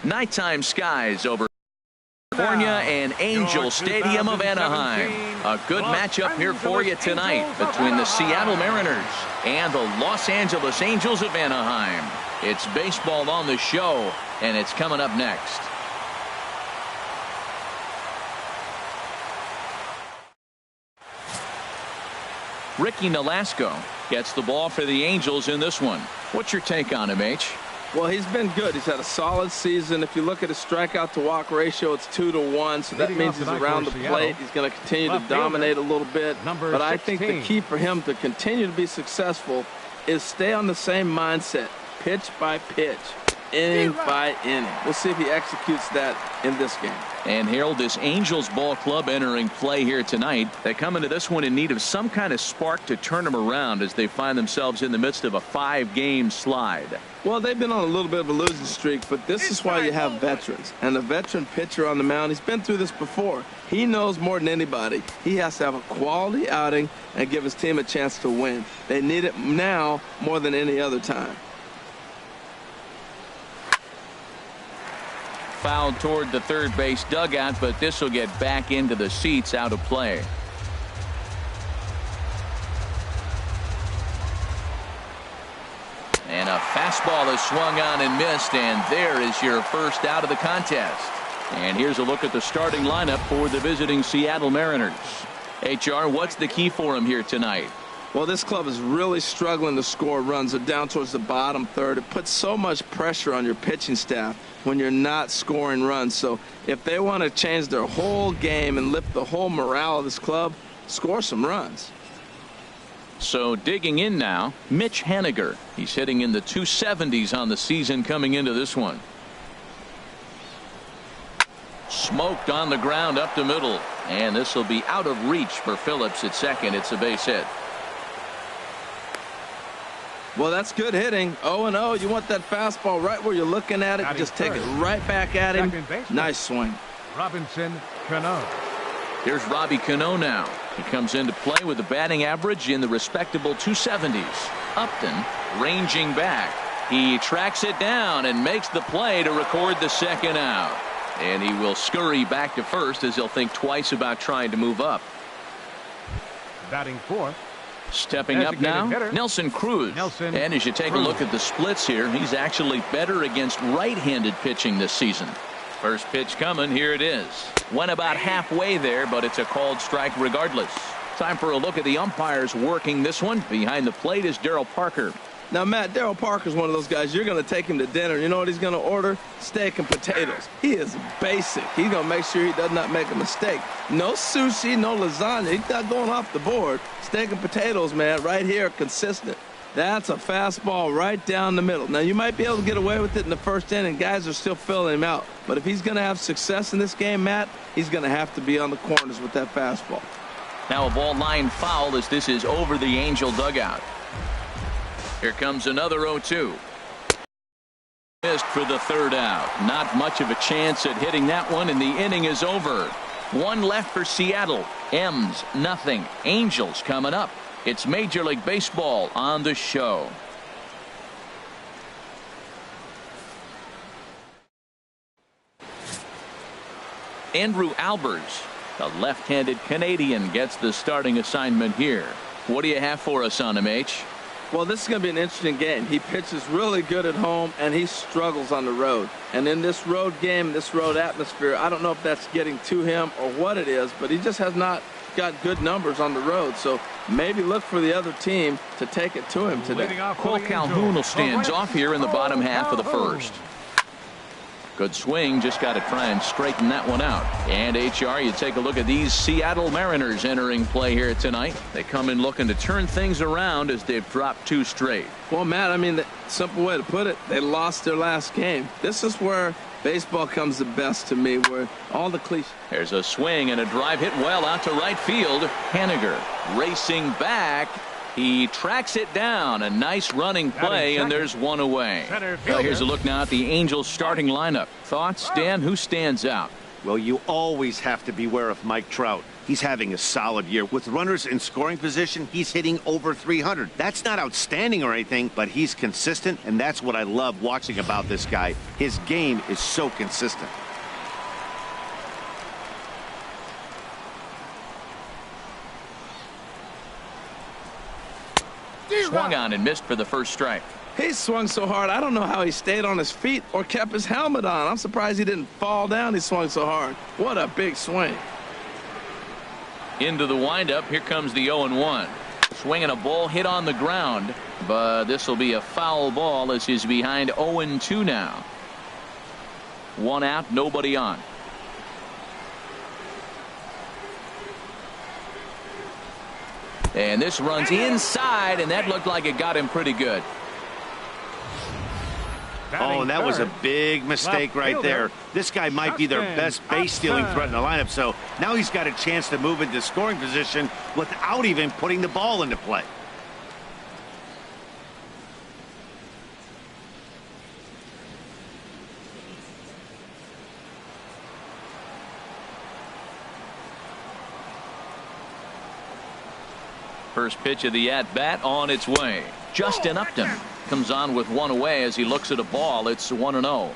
Nighttime skies over California and Angel Stadium of Anaheim. A good matchup here for you tonight between the Seattle Mariners and the Los Angeles Angels of Anaheim. It's baseball on the show, and it's coming up next. Ricky Nolasco gets the ball for the Angels in this one. What's your take on him, H? Well, he's been good. He's had a solid season. If you look at his strikeout to walk ratio, it's 2-to-1, so that means he's around the plate. He's going to continue to dominate a little bit. But I think the key for him to continue to be successful is stay on the same mindset, pitch by pitch, inning by inning. We'll see if he executes that in this game. And Harold, this Angels ball club entering play here tonight. They come into this one in need of some kind of spark to turn them around as they find themselves in the midst of a 5-game slide. Well, they've been on a little bit of a losing streak, but this is why you have veterans. And a veteran pitcher on the mound, he's been through this before. He knows more than anybody. He has to have a quality outing and give his team a chance to win. They need it now more than any other time. Fouled toward the third base dugout, but this will get back into the seats, out of play. And a fastball is swung on and missed, and there is your first out of the contest. And here's a look at the starting lineup for the visiting Seattle Mariners. HR, what's the key for them here tonight? Well, this club is really struggling to score runs. They're down towards the bottom third. It puts so much pressure on your pitching staff when you're not scoring runs. So if they want to change their whole game and lift the whole morale of this club, score some runs. So digging in now, Mitch Haniger. He's hitting in the 270s on the season coming into this one. Smoked on the ground up the middle. And this will be out of reach for Phillips at second. It's a base hit. Well, that's good hitting. 0-0. You want that fastball right where you're looking at it. You just take it right back at him. Nice swing. Robinson Cano. Here's Robbie Cano now. He comes into play with a batting average in the respectable 270s. Upton ranging back. He tracks it down and makes the play to record the second out. And he will scurry back to first as he'll think twice about trying to move up. Batting fourth. Stepping up now, Nelson Cruz. And as you take a look at the splits here, he's actually better against right-handed pitching this season. First pitch coming, here it is. Went about halfway there, but it's a called strike regardless. Time for a look at the umpires working this one. Behind the plate is Darryl Parker. Now, Matt, Darryl Parker's one of those guys, you're going to take him to dinner. You know what he's going to order? Steak and potatoes. He is basic. He's going to make sure he does not make a mistake. No sushi, no lasagna. He's not going off the board. Steak and potatoes, man, right here, consistent. That's a fastball right down the middle. Now, you might be able to get away with it in the first inning. Guys are still filling him out. But if he's going to have success in this game, Matt, he's going to have to be on the corners with that fastball. Now a ball line foul as this is over the Angel dugout. Here comes another 0-2. Missed for the third out. Not much of a chance at hitting that one, and the inning is over. One left for Seattle. M's nothing. Angels coming up. It's Major League Baseball on the show. Andrew Albers, the left-handed Canadian, gets the starting assignment here. What do you have for us on him, H? Well, this is going to be an interesting game. He pitches really good at home, and he struggles on the road. And in this road game, this road atmosphere, I don't know if that's getting to him or what it is, but he just has not got good numbers on the road. So maybe look for the other team to take it to him today. Cole Calhoun will stand off here in the bottom half of the first. Good swing, just got to try and straighten that one out. And HR, you take a look at these Seattle Mariners entering play here tonight. They come in looking to turn things around as they've dropped 2 straight. Well, Matt, I mean, the simple way to put it, they lost their last game. This is where baseball comes the best to me, where all the cliches. There's a swing and a drive hit well out to right field. Haniger racing back. He tracks it down. A nice running play, and there's one away. Well, here's a look now at the Angels starting lineup. Thoughts, Dan? Who stands out? Well, you always have to beware of Mike Trout. He's having a solid year. With runners in scoring position, he's hitting over 300. That's not outstanding or anything, but he's consistent, and that's what I love watching about this guy. His game is so consistent. Swung on and missed for the first strike. He swung so hard, I don't know how he stayed on his feet or kept his helmet on. I'm surprised he didn't fall down. He swung so hard. What a big swing. Into the windup. Here comes the 0-1. Swinging a ball hit on the ground, but this will be a foul ball as he's behind 0-2 now. One out, nobody on. And this runs inside, and that looked like it got him pretty good. Oh, and that was a big mistake right there. This guy might be their best base-stealing threat in the lineup, so now he's got a chance to move into scoring position without even putting the ball into play. First pitch of the at-bat on its way. Justin Upton comes on with one away as he looks at a ball. It's 1-0.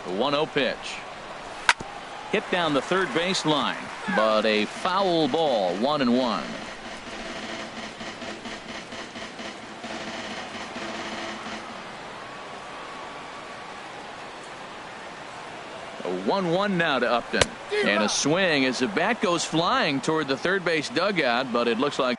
The 1-0 pitch. Hit down the third base line, but a foul ball, 1-1. A 1-1 now to Upton, and a swing as the bat goes flying toward the third base dugout, but it looks like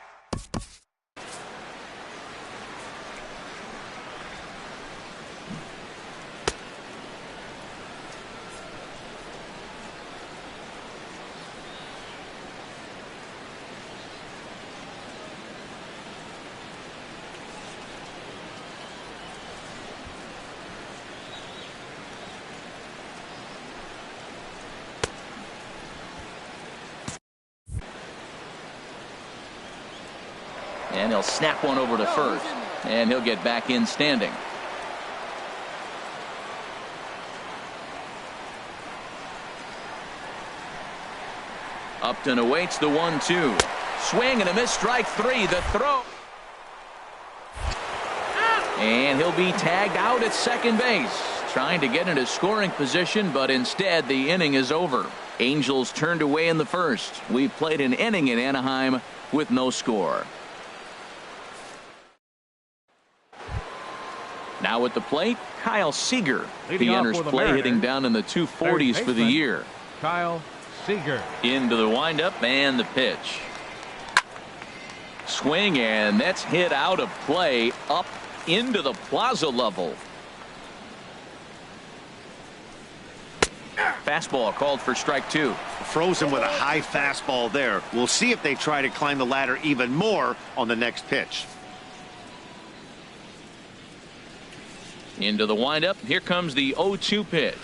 and he'll snap one over to first, and he'll get back in standing. Upton awaits the 1-2. Swing and a miss, strike three. The throw. And he'll be tagged out at second base, trying to get into scoring position, but instead the inning is over. Angels turned away in the first. We've played an inning in Anaheim with no score. Now at the plate, Kyle Seager. He enters play hitting down in the 240s for the year. Kyle Seager. Into the windup and the pitch. Swing, and that's hit out of play up into the plaza level. Fastball called for strike two. Frozen with a high fastball there. We'll see if they try to climb the ladder even more on the next pitch. Into the windup. Here comes the 0-2 pitch.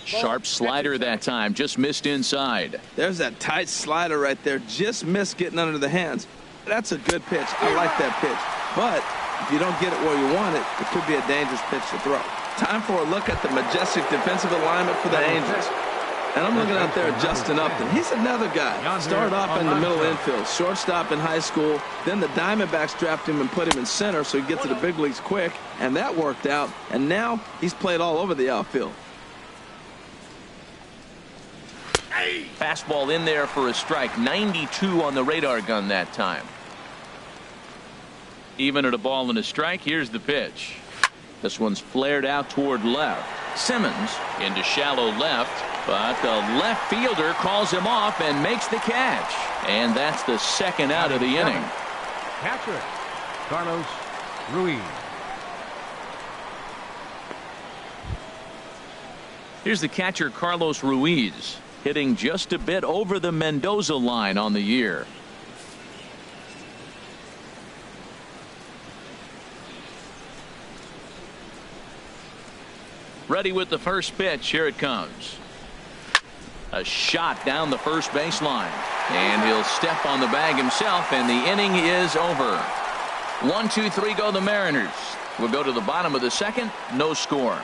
Sharp slider that time. Just missed inside. There's that tight slider right there. Just missed getting under the hands. That's a good pitch. I like that pitch. But if you don't get it where you want it, it could be a dangerous pitch to throw. Time for a look at the majestic defensive alignment for the Angels. And I'm looking out there at Justin Upton. He's another guy. Started off in the middle infield, shortstop in high school. Then the Diamondbacks drafted him and put him in center so he'd get to the big leagues quick. And that worked out. And now he's played all over the outfield. Fastball in there for a strike. 92 on the radar gun that time. Even at a ball and a strike. Here's the pitch. This one's flared out toward left. Simmons into shallow left, but the left fielder calls him off and makes the catch. And that's the second out of the inning. Catcher, Carlos Ruiz. Here's the catcher, Carlos Ruiz, hitting just a bit over the Mendoza line on the year. Ready with the first pitch. Here it comes. A shot down the first baseline. And he'll step on the bag himself, and the inning is over. 1-2-3 go the Mariners. We'll go to the bottom of the second. No score.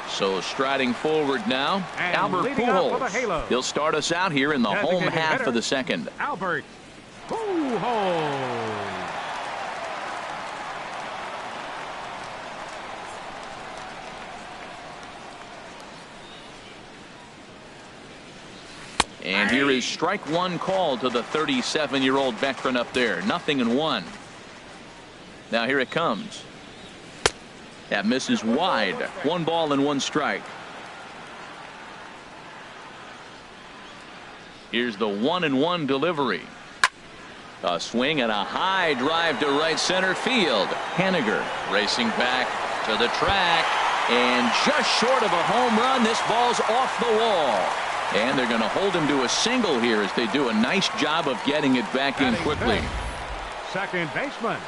So striding forward now, And Albert leading off for the Pujols. Halos. He'll start us out here in the home Designated half hitter, of the second. Albert Pujols. And here is strike one called to the 37-year-old veteran up there. 0-1. Now here it comes. That misses wide. 1 ball and 1 strike. Here's the 1-1 delivery. A swing and a high drive to right center field. Haniger racing back to the track, and just short of a home run. This ball's off the wall, and they're going to hold him to a single here as they do a nice job of getting it back in quickly. Second baseman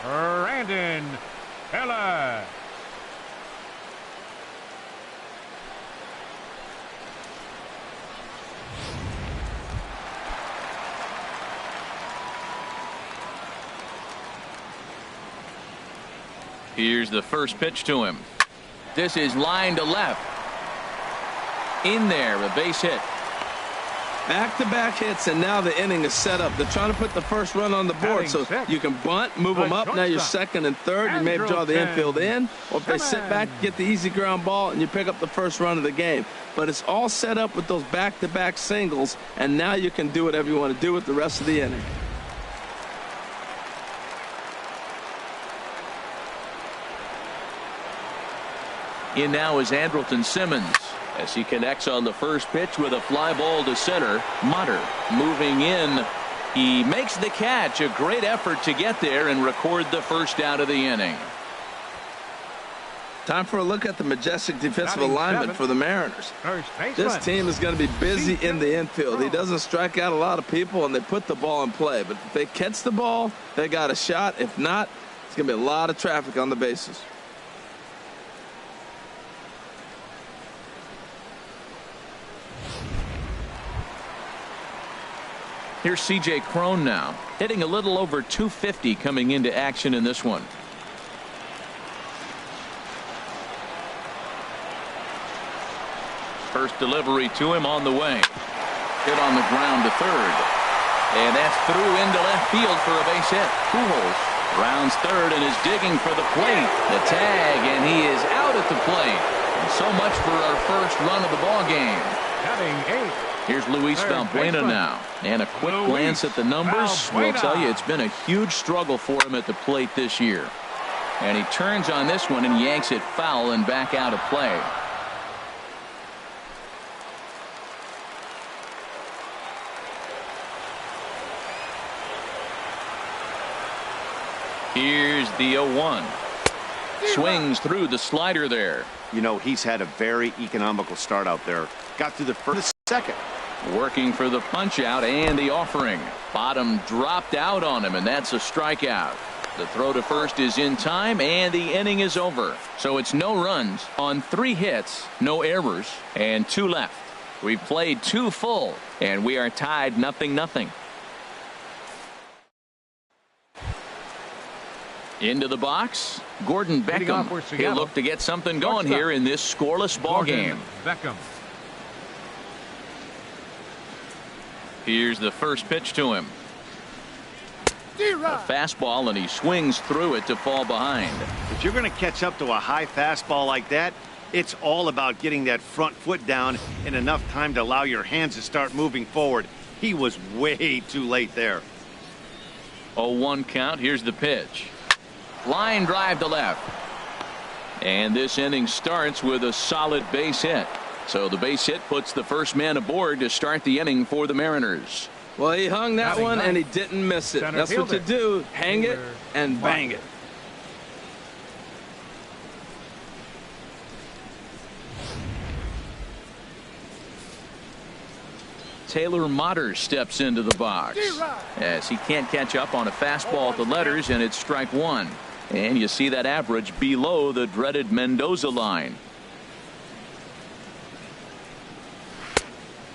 Brandon Heller. Here's the first pitch to him. This is line to left. In there, a base hit. Back-to-back hits, and now the inning is set up. They're trying to put the first run on the board, so you can bunt, move them up. Now you're second and third. You maybe draw the infield in, or if they sit back, get the easy ground ball, and you pick up the first run of the game. But it's all set up with those back-to-back singles, and now you can do whatever you want to do with the rest of the inning. In now is Andrelton Simmons as he connects on the first pitch with a fly ball to center. Mutter moving in. He makes the catch. A great effort to get there and record the first out of the inning. Time for a look at the majestic defensive alignment for the Mariners. This team is going to be busy in the infield. He doesn't strike out a lot of people, and they put the ball in play. But if they catch the ball, they got a shot. If not, it's going to be a lot of traffic on the bases. Here's C.J. Cron now, hitting a little over 250 coming into action in this one. First delivery to him on the way. Hit on the ground to third. And that's through into left field for a base hit. Pujols rounds third and is digging for the plate. The tag, and he is out at the plate. And so much for our first run of the ball game. Having 8. Here's Luis Valbuena now, and a quick glance at the numbers will tell you it's been a huge struggle for him at the plate this year. And he turns on this one and yanks it foul and back out of play. Here's the 0-1. Swings through the slider there. You know, he's had a very economical start out there. Got through the first, second. Working for the punch out and the offering. Bottom dropped out on him, and that's a strikeout. The throw to first is in time, and the inning is over. So it's no runs on 3 hits, no errors, and 2 left. We've played 2 full, and we are tied 0-0. Into the box, Gordon Beckham. He'll look to get something going here in this scoreless ball game. Beckham. Here's the first pitch to him. A fastball, and he swings through it to fall behind. If you're going to catch up to a high fastball like that, it's all about getting that front foot down in enough time to allow your hands to start moving forward. He was way too late there. 0-1 count. Here's the pitch. Line drive to left. And this inning starts with a solid base hit. So the base hit puts the first man aboard to start the inning for the Mariners. Well, he hung that one, and he didn't miss it. That's what you do. Hang it and bang it. Taylor Motter steps into the box as he can't catch up on a fastball at the letters, and it's strike one. And you see that average below the dreaded Mendoza line.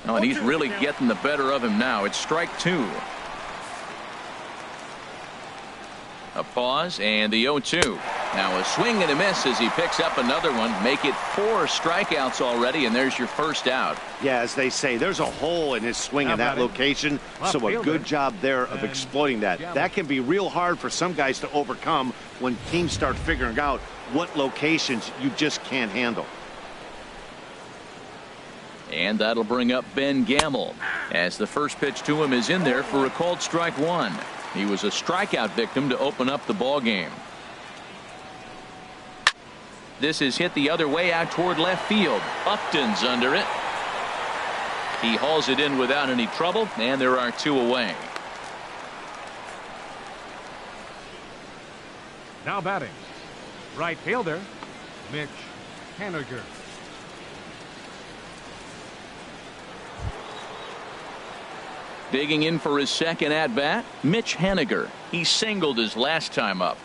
Oh, and he's really getting the better of him now. It's strike two. A pause and the 0-2. Now a swing and a miss as he picks up another one. Make it 4 strikeouts already, and there's your first out. Yeah, as they say, there's a hole in his swing in that location, so a good job there of exploiting that. That can be real hard for some guys to overcome when teams start figuring out what locations you just can't handle. And that'll bring up Ben Gamble as the first pitch to him is in there for a called strike one. He was a strikeout victim to open up the ball game. This is hit the other way out toward left field. Upton's under it. He hauls it in without any trouble, and there are 2 away. Now batting, right fielder, Mitch Haniger. Digging in for his second at-bat, Mitch Haniger. He singled his last time up.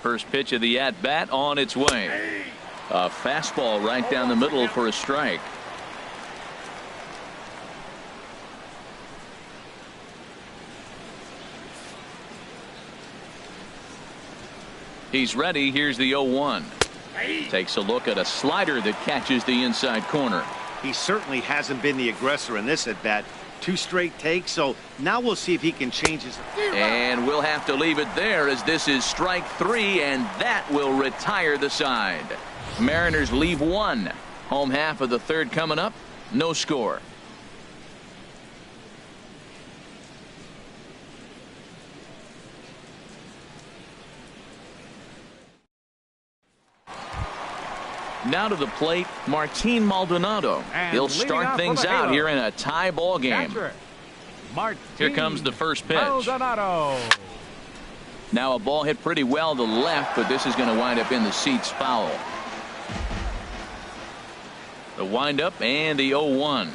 First pitch of the at-bat on its way. A fastball right down the middle for a strike. He's ready. Here's the 0-1. Takes a look at a slider that catches the inside corner. He certainly hasn't been the aggressor in this at-bat. 2 straight takes, so now we'll see if he can change his. And we'll have to leave it there as this is strike 3, and that will retire the side. Mariners leave 1. Home half of the third coming up. No score. Now to the plate, Martin Maldonado. He'll start things out here in a tie ball game. Here comes the first pitch. Maldonado. Now a ball hit pretty well to the left, but this is going to wind up in the seats foul. The windup and the 0-1.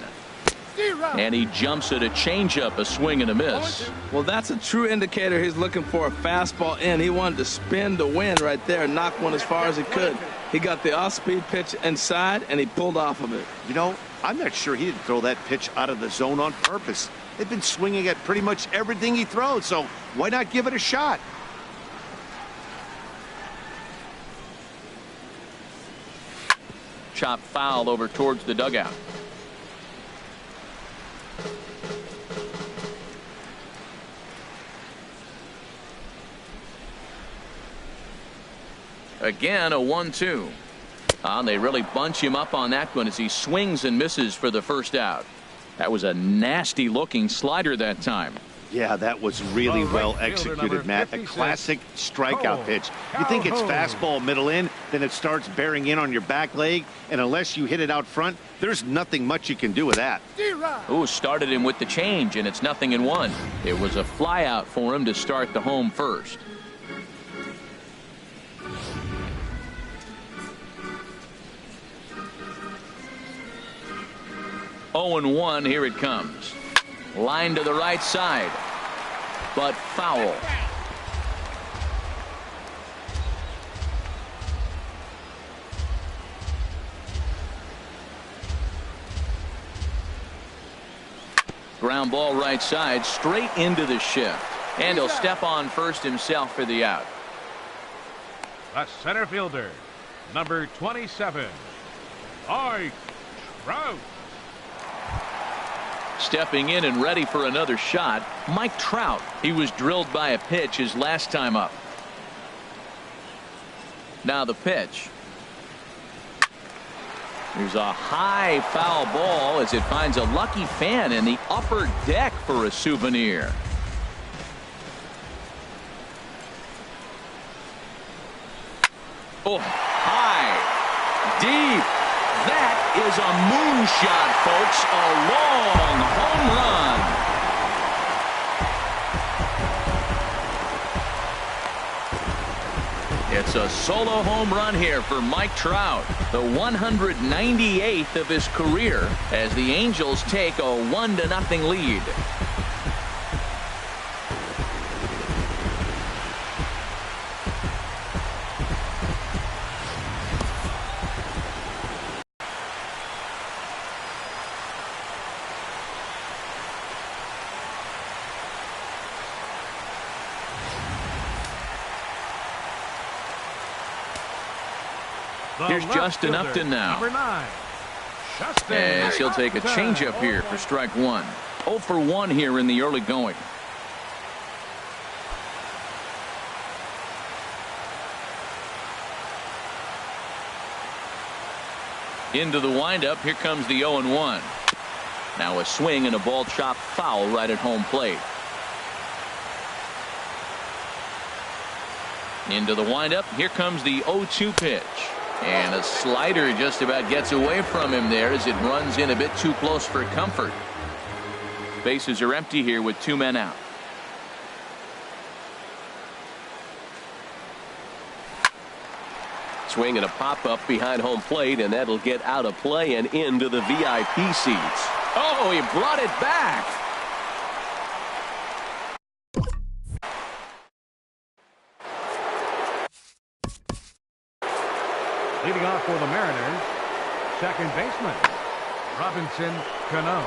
And he jumps at a changeup, a swing and a miss. Well, that's a true indicator he's looking for a fastball in. He wanted to spin the wind right there and knock one as far as he could. He got the off-speed pitch inside, and he pulled off of it. You know, I'm not sure he didn't throw that pitch out of the zone on purpose. They've been swinging at pretty much everything he throws, so why not give it a shot? Chop foul over towards the dugout. Again, a 1-2. They really bunch him up on that one as he swings and misses for the first out. That was a nasty looking slider that time. Yeah, that was really well executed, Matt. A classic strikeout pitch. You think it's fastball middle in, then it starts bearing in on your back leg, and unless you hit it out front, there's nothing much you can do with that. Ooh, started him with the change, and it's 0-1. It was a fly out for him to start the home first. Oh, 0-1, here it comes. Line to the right side, but foul. Ground ball right side, straight into the shift. And he'll step on first himself for the out. The center fielder, number 27, Mike Trout. Stepping in and ready for another shot, Mike Trout. He was drilled by a pitch his last time up. Now the pitch. There's a high foul ball as it finds a lucky fan in the upper deck for a souvenir. Oh, high, deep. That is a moonshot, folks. A long home run. It's a solo home run here for Mike Trout, the 198th of his career, as the Angels take a 1-0 lead. Here's Justin Upton now. Number 9, Justin. As he'll take a changeup here for strike one. 0 for 1 here in the early going. Into the windup. Here comes the 0-1. Now a swing and a ball chopped foul right at home plate. Into the windup. Here comes the 0-2 pitch. And a slider just about gets away from him there as it runs in a bit too close for comfort. Bases are empty here with 2 men out. Swing and a pop-up behind home plate, and that'll get out of play and into the VIP seats. Oh, he brought it back. Leading off for the Mariners, second baseman, Robinson Cano.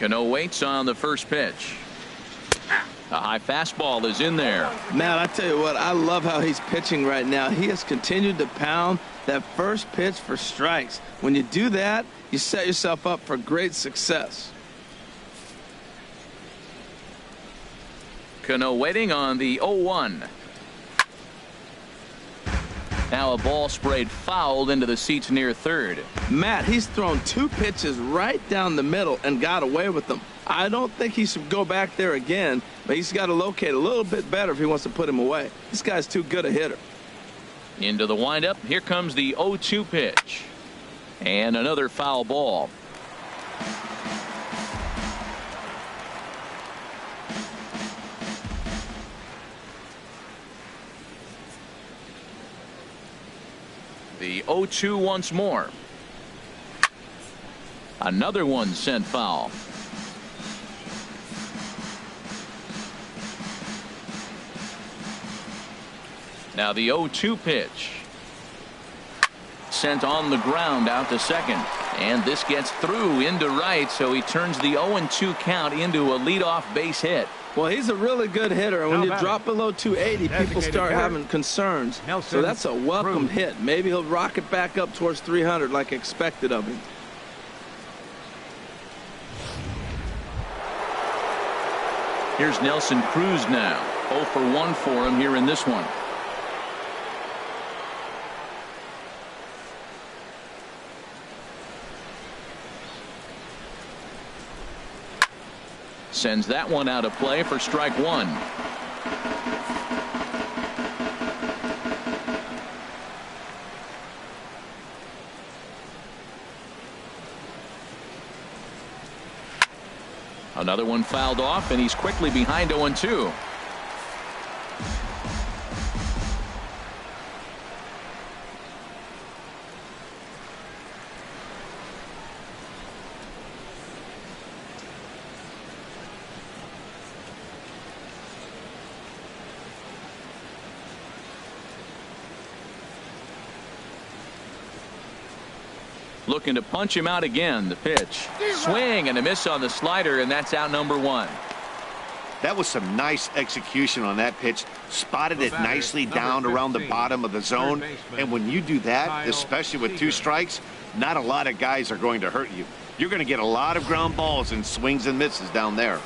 Cano waits on the first pitch. A high fastball is in there. Man, I tell you what, I love how he's pitching right now. He has continued to pound that first pitch for strikes. When you do that, you set yourself up for great success. Cano waiting on the 0-1. Now a ball sprayed fouled into the seats near third. Matt, he's thrown 2 pitches right down the middle and got away with them. I don't think he should go back there again, but he's got to locate a little bit better if he wants to put him away. This guy's too good a hitter. Into the windup. Here comes the 0-2 pitch. And another foul ball. The 0-2 once more. Another one sent foul. Now the 0-2 pitch. Sent on the ground out to second. And this gets through into right, so he turns the 0-2 count into a leadoff base hit. Well, he's a really good hitter, and when you drop below 280, people start having concerns. So that's a welcome hit. Maybe he'll rocket back up towards 300 like expected of him. Here's Nelson Cruz now. 0 for 1 for him here in this one. Sends that one out of play for strike 1. Another one fouled off, and he's quickly behind 0-2. Looking to punch him out again. The pitch. Swing and a miss on the slider, and that's out number 1. That was some nice execution on that pitch. Spotted it nicely down around the bottom of the zone. And when you do that, especially with 2 strikes, not a lot of guys are going to hurt you. You're going to get a lot of ground balls and swings and misses down there.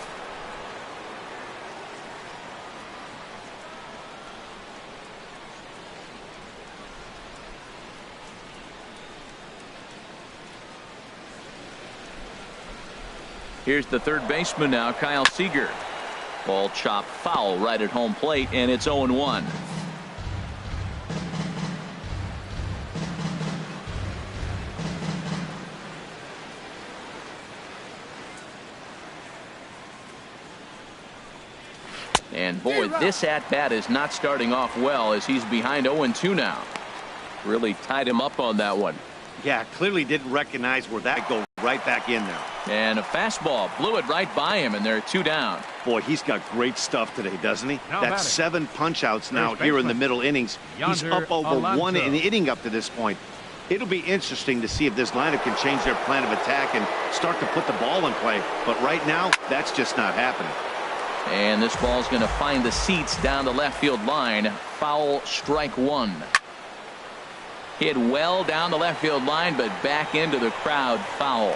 Here's the third baseman now, Kyle Seager. Ball chopped foul right at home plate, and it's 0-1. And boy, this at-bat is not starting off well as he's behind 0-2 now. Really tied him up on that one. Yeah, clearly didn't recognize where that go right back in there. And a fastball blew it right by him, and they're 2 down. Boy, he's got great stuff today, doesn't he? That's 7 punch-outs now here in the middle innings. He's up over 1 inning up to this point. It'll be interesting to see if this lineup can change their plan of attack and start to put the ball in play. But right now, that's just not happening. And this ball's going to find the seats down the left field line. Foul, strike 1. Hit well down the left field line, but back into the crowd. Foul.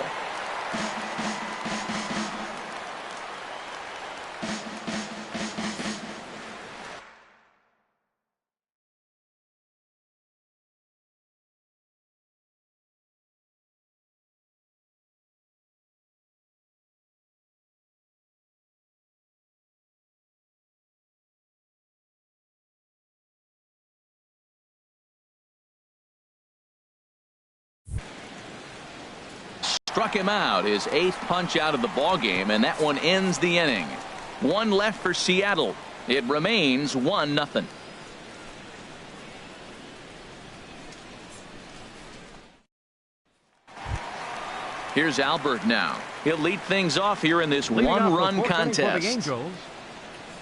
Struck him out, his 8th punch out of the ball game, and that one ends the inning. 1 left for Seattle. It remains 1-0. Here's Albert now. He'll lead things off here in this one-run contest. For the Angels,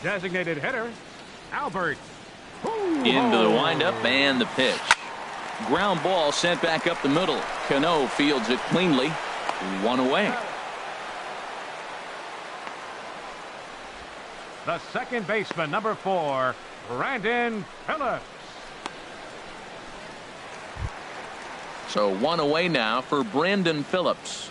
designated hitter Albert. Into the windup and the pitch. Ground ball sent back up the middle. Cano fields it cleanly. 1 away. The second baseman, number 4, Brandon Phillips. So one away now for Brandon Phillips.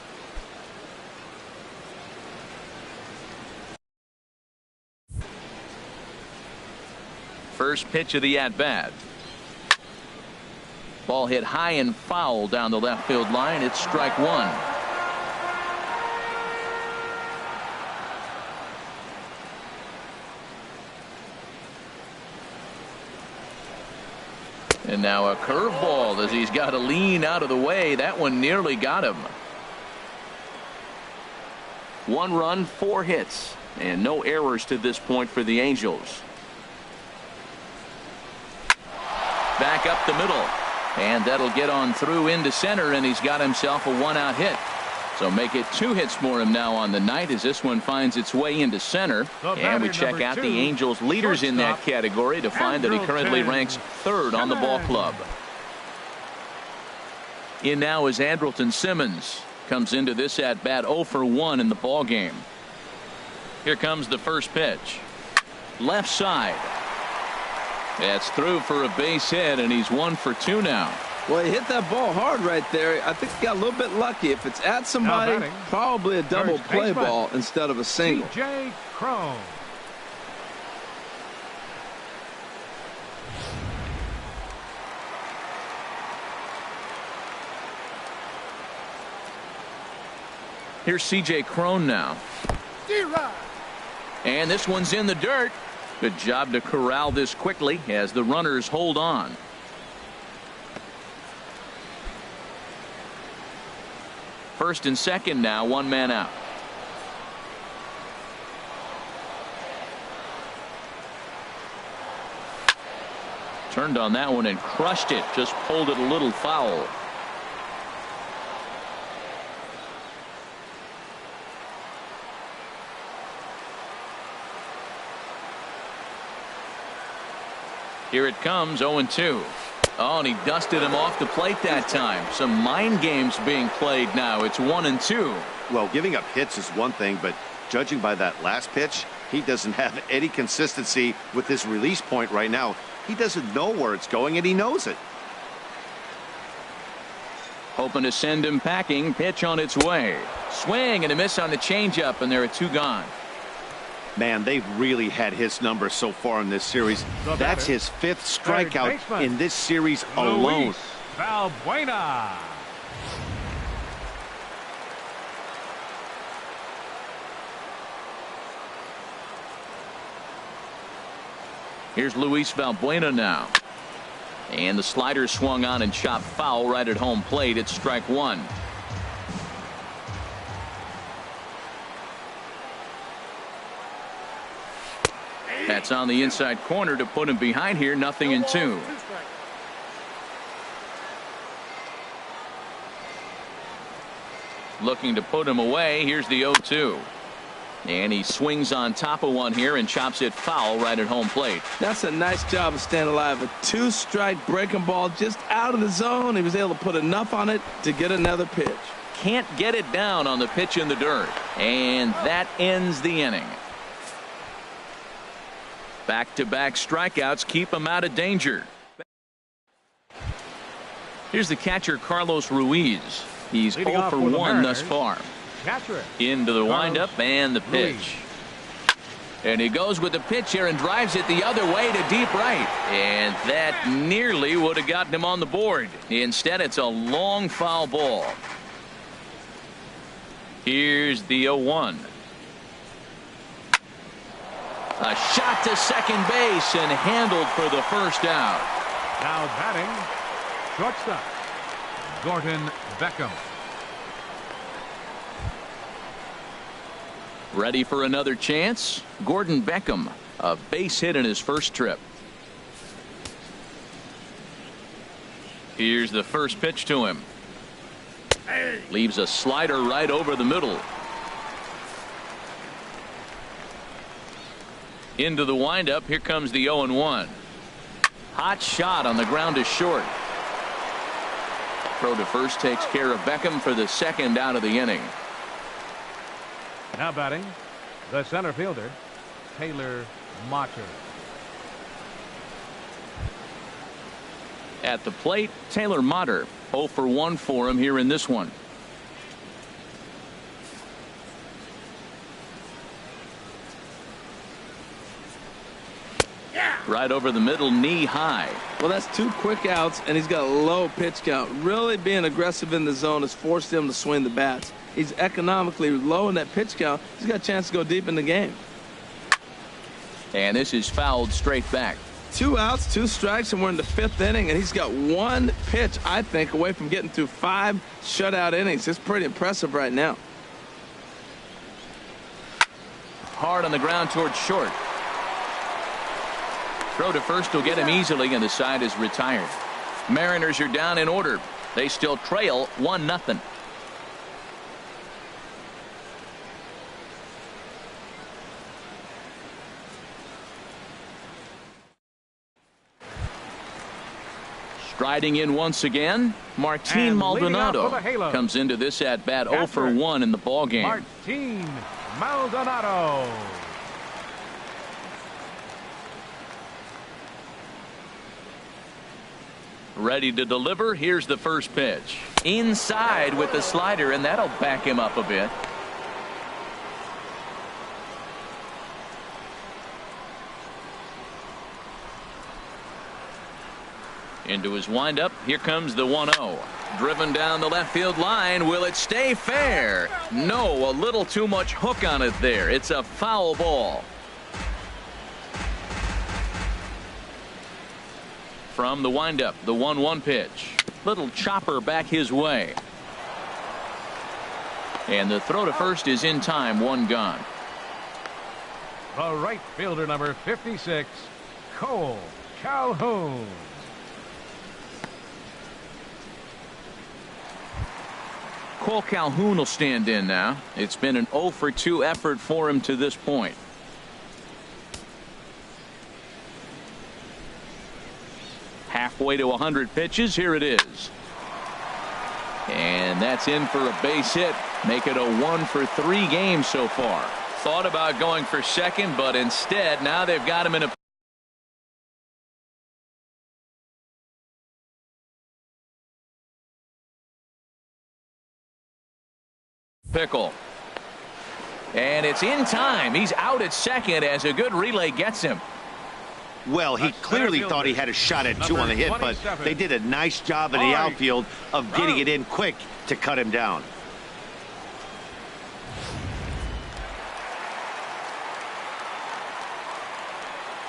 First pitch of the at-bat. Ball hit high and foul down the left field line. It's strike one. And now a curveball as he's got to lean out of the way. That one nearly got him. 1 run, 4 hits, and no errors to this point for the Angels. Back up the middle, and that'll get on through into center, and he's got himself a 1-out hit. So make it 2 hits for him now on the night as this one finds its way into center. And we check out the Angels leaders in that category to find that he currently ranks 3rd on the ball club. In now is Andrelton Simmons. Comes into this at bat 0 for 1 in the ball game. Here comes the first pitch. Left side. That's through for a base hit, and he's 1 for 2 now. Well, he hit that ball hard right there. I think he got a little bit lucky. If it's at somebody, probably a double play ball instead of a single. C.J. Cron. Here's C.J. Cron now. And this one's in the dirt. Good job to corral this quickly as the runners hold on. First and second now, 1 man out. Turned on that one and crushed it. Just pulled it a little foul. Here it comes, 0-2. Oh, and he dusted him off the plate that time. Some mind games being played now. It's 1-2. Well, giving up hits is one thing, but judging by that last pitch, he doesn't have any consistency with his release point right now. He doesn't know where it's going, and he knows it. Hoping to send him packing. Pitch on its way. Swing and a miss on the changeup, and there are 2 gone. Man, they've really had his number so far in this series. That's his 5th strikeout in this series alone. Valbuena. Here's Luis Valbuena now. And the slider swung on and chopped foul right at home plate. It's strike 1. That's on the inside corner to put him behind here. 0-2. Looking to put him away. Here's the 0-2. And he swings on top of one here and chops it foul right at home plate. That's a nice job of staying alive. A 2-strike breaking ball just out of the zone. He was able to put enough on it to get another pitch. Can't get it down on the pitch in the dirt. And that ends the inning. Back-to-back strikeouts keep him out of danger. Here's the catcher, Carlos Ruiz. He's 0 for 1 thus far. Into the windup and the pitch. And he goes with the pitch here and drives it the other way to deep right. And that nearly would have gotten him on the board. Instead, it's a long foul ball. Here's the 0-1. A shot to second base and handled for the first out. Now batting, shortstop, Gordon Beckham. Ready for another chance? Gordon Beckham, a base hit in his first trip. Here's the first pitch to him. Leaves a slider right over the middle. Into the windup. Here comes the 0-1. Hot shot on the ground to short. Throw to first takes care of Beckham for the second out of the inning. Now batting, the center fielder, Taylor Motter. At the plate, Taylor Motter. 0 for 1 for him here in this one. Right over the middle, knee high. Well, that's 2 quick outs, and he's got a low pitch count. Really being aggressive in the zone has forced him to swing the bats. He's economically low in that pitch count. He's got a chance to go deep in the game. And this is fouled straight back. 2 outs, 2 strikes, and we're in the 5th inning, and he's got 1 pitch, I think, away from getting through 5 shutout innings. It's pretty impressive right now. Hard on the ground towards short. Throw to first will get him easily, and the side is retired. Mariners are down in order. They still trail 1-0. Striding in once again, Martin Maldonado comes into this at bat 0 for 1 in the ball game. Martin Maldonado. Ready to deliver. Here's the first pitch. Inside with the slider, and that'll back him up a bit. Into his windup. Here comes the 1-0. Driven down the left field line. Will it stay fair? No, a little too much hook on it there. It's a foul ball. From the windup, the 1-1 pitch. Little chopper back his way. And the throw to first is in time. 1 gone. The right fielder, number 56, Cole Calhoun. Cole Calhoun will stand in now. It's been an 0 for 2 effort for him to this point. Halfway to 100 pitches. Here it is. And that's in for a base hit. Make it a 1 for 3 game so far. Thought about going for second, but instead now they've got him in a pickle. And it's in time. He's out at second as a good relay gets him. Well, he clearly thought he had a shot at 2 on the hit, but they did a nice job in the outfield of getting it in quick to cut him down.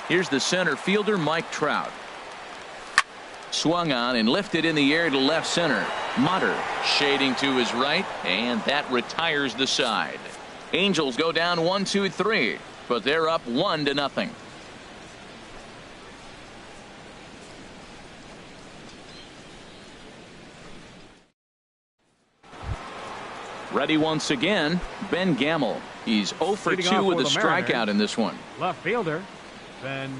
Here's the center fielder, Mike Trout. Swung on and lifted in the air to left center. Motter shading to his right, and that retires the side. Angels go down 1-2-3, but they're up 1-0. Ready once again, Ben Gamel. He's 0 for 2 with a strikeout in this one. Left fielder, Ben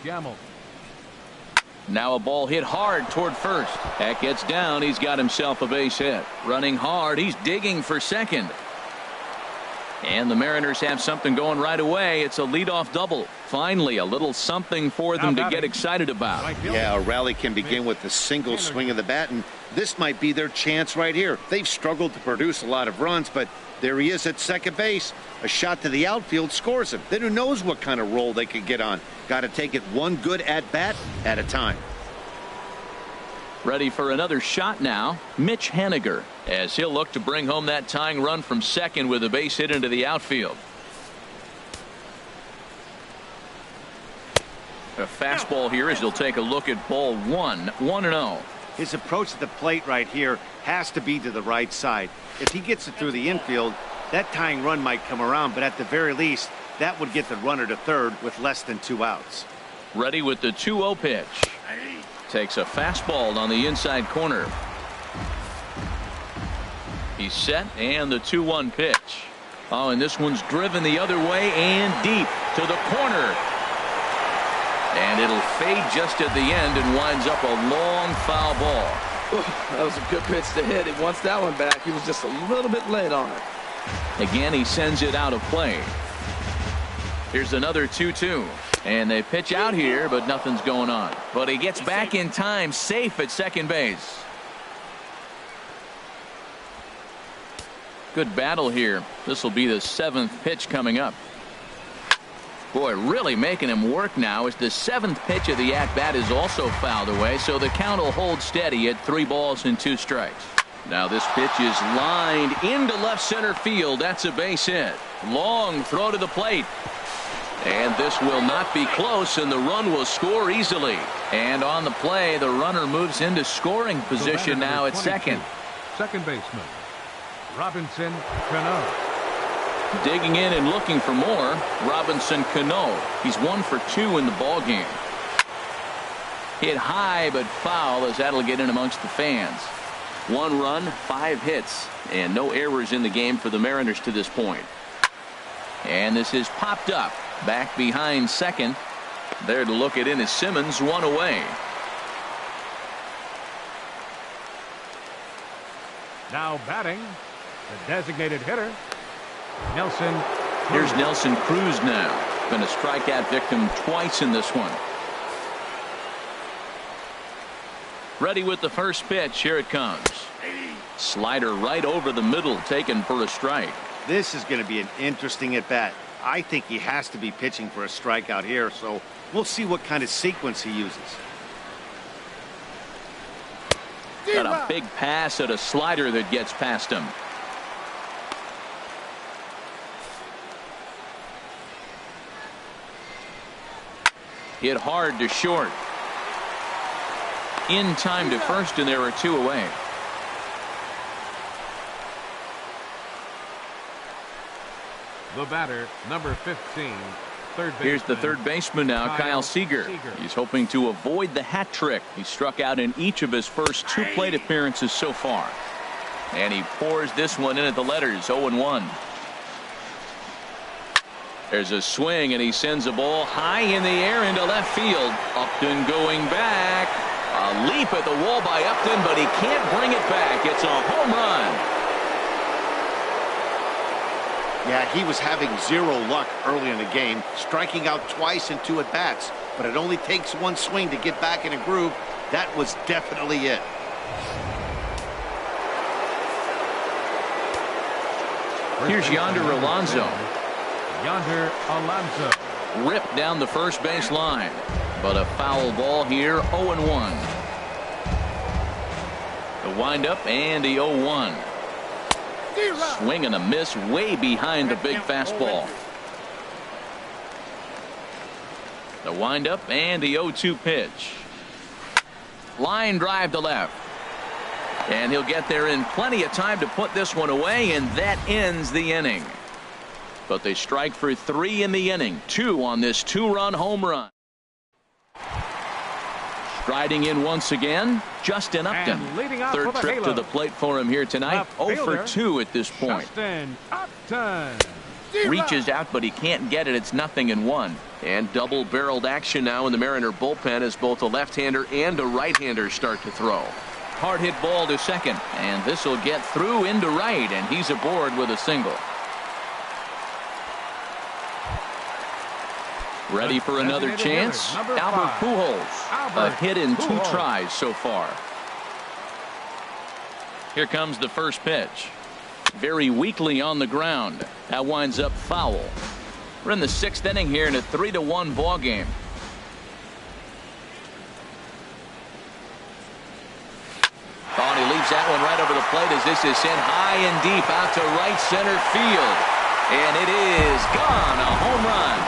Gamel. Now a ball hit hard toward first. That gets down. He's got himself a base hit. Running hard. He's digging for second. And the Mariners have something going right away. It's a leadoff double. Finally, a little something for them to get excited about. Yeah, a rally can begin with a single swing of the bat, and this might be their chance right here. They've struggled to produce a lot of runs, but there he is at second base. A shot to the outfield scores him. Then who knows what kind of roll they could get on. Got to take it one good at-bat at a time. Ready for another shot now, Mitch Haniger, as he'll look to bring home that tying run from second with a base hit into the outfield. A fastball here as he'll take a look at ball 1, 1-0. His approach to the plate right here has to be to the right side. If he gets it through the infield, that tying run might come around, but at the very least, that would get the runner to third with less than 2 outs. Ready with the 2-0 pitch. Takes a fastball on the inside corner. He's set, and the 2-1 pitch. Oh, and this one's driven the other way and deep to the corner. And it'll fade just at the end and winds up a long foul ball. That was a good pitch to hit. He wants that one back. He was just a little bit late on it. Again, he sends it out of play. Here's another 2-2. And they pitch out here, but nothing's going on. But he gets back in time, safe at second base. Good battle here. This will be the 7th pitch coming up. Boy, really making him work now as the 7th pitch of the at-bat is also fouled away, so the count will hold steady at 3 balls and 2 strikes. Now this pitch is lined into left center field. That's a base hit. Long throw to the plate. And this will not be close, and the run will score easily. And on the play, the runner moves into scoring position now at second. Second baseman, Robinson Cano. Digging in and looking for more, Robinson Cano. He's 1 for 2 in the ball game. Hit high but foul as that'll get in amongst the fans. 1 run, 5 hits, and no errors in the game for the Mariners to this point. And this is popped up. Back behind second. There to look it in is Simmons, 1 away. Now batting, the designated hitter, Nelson Cruz. Here's Nelson Cruz now. Been a strikeout victim twice in this one. Ready with the first pitch. Here it comes. Slider right over the middle, taken for a strike. This is going to be an interesting at bat. I think he has to be pitching for a strikeout here, so we'll see what kind of sequence he uses. Got a big pass at a slider that gets past him. Hit hard to short. In time to first, and there are 2 away. The batter, number 15, third baseman. Here's the third baseman now, Kyle Seager. He's hoping to avoid the hat trick. He struck out in each of his first 2 plate appearances so far. And he pours this one in at the letters, 0-1. There's a swing, and he sends a ball high in the air into left field. Upton going back. A leap at the wall by Upton, but he can't bring it back. It's a home run. Yeah, he was having 0 luck early in the game, striking out twice in 2 at-bats. But it only takes 1 swing to get back in a groove. That was definitely it. Here's Yonder Alonso. Yonder Alonso. Ripped down the first base line. But a foul ball here, 0-1. The windup and the 0-1. Swing and a miss way behind the big fastball. The windup and the 0-2 pitch. Line drive to left. And he'll get there in plenty of time to put this one away, and that ends the inning. But they strike for 3 in the inning. 2 on this 2-run home run. Striding in once again, Justin Upton. Third trip to the plate for him here tonight. 0 for 2 at this point. Justin Upton. Reaches out, but he can't get it. It's 0-1. And double-barreled action now in the Mariner bullpen as both a left-hander and a right-hander start to throw. Hard hit ball to second, and this will get through into right, and he's aboard with a single. Ready for another chance? Albert Pujols. A hit in 2 tries so far. Here comes the first pitch. Very weakly on the ground. That winds up foul. We're in the 6th inning here in a 3-1 ball game. Oh, and he leaves that one right over the plate as this is sent high and deep out to right center field. And it is gone. A home run.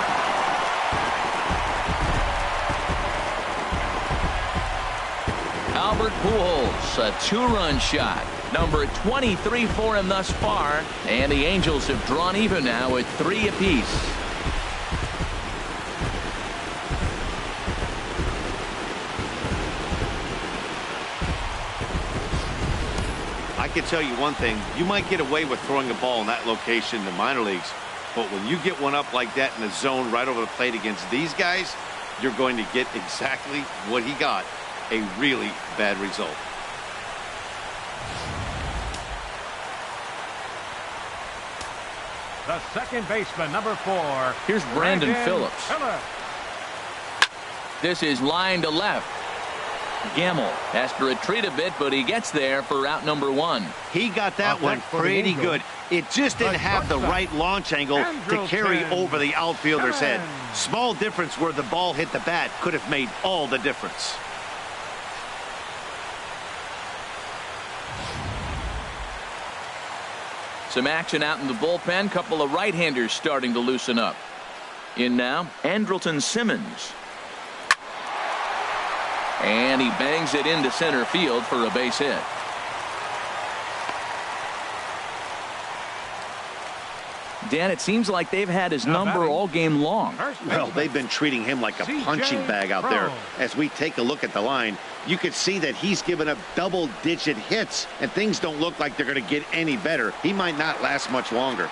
Albert Pujols, a 2-run shot. Number 23 for him thus far. And the Angels have drawn even now at 3 apiece. I can tell you one thing. You might get away with throwing a ball in that location in the minor leagues. But when you get one up like that in the zone right over the plate against these guys, you're going to get exactly what he got. A really bad result. The second baseman, number 4. Here's Brandon Phillips. This is line to left. Gamble has to retreat a bit, but he gets there for out number 1. He got that one pretty good. It just didn't have the right launch angle to carry over the outfielder's head. Small difference where the ball hit the bat could have made all the difference. Some action out in the bullpen. Couple of right-handers starting to loosen up. In now, Andrelton Simmons. And he bangs it into center field for a base hit. Dan, it seems like they've had his number all game long. Well, they've been treating him like a punching bag out there. As we take a look at the line, you can see that he's given up double-digit hits, and things don't look like they're going to get any better. He might not last much longer.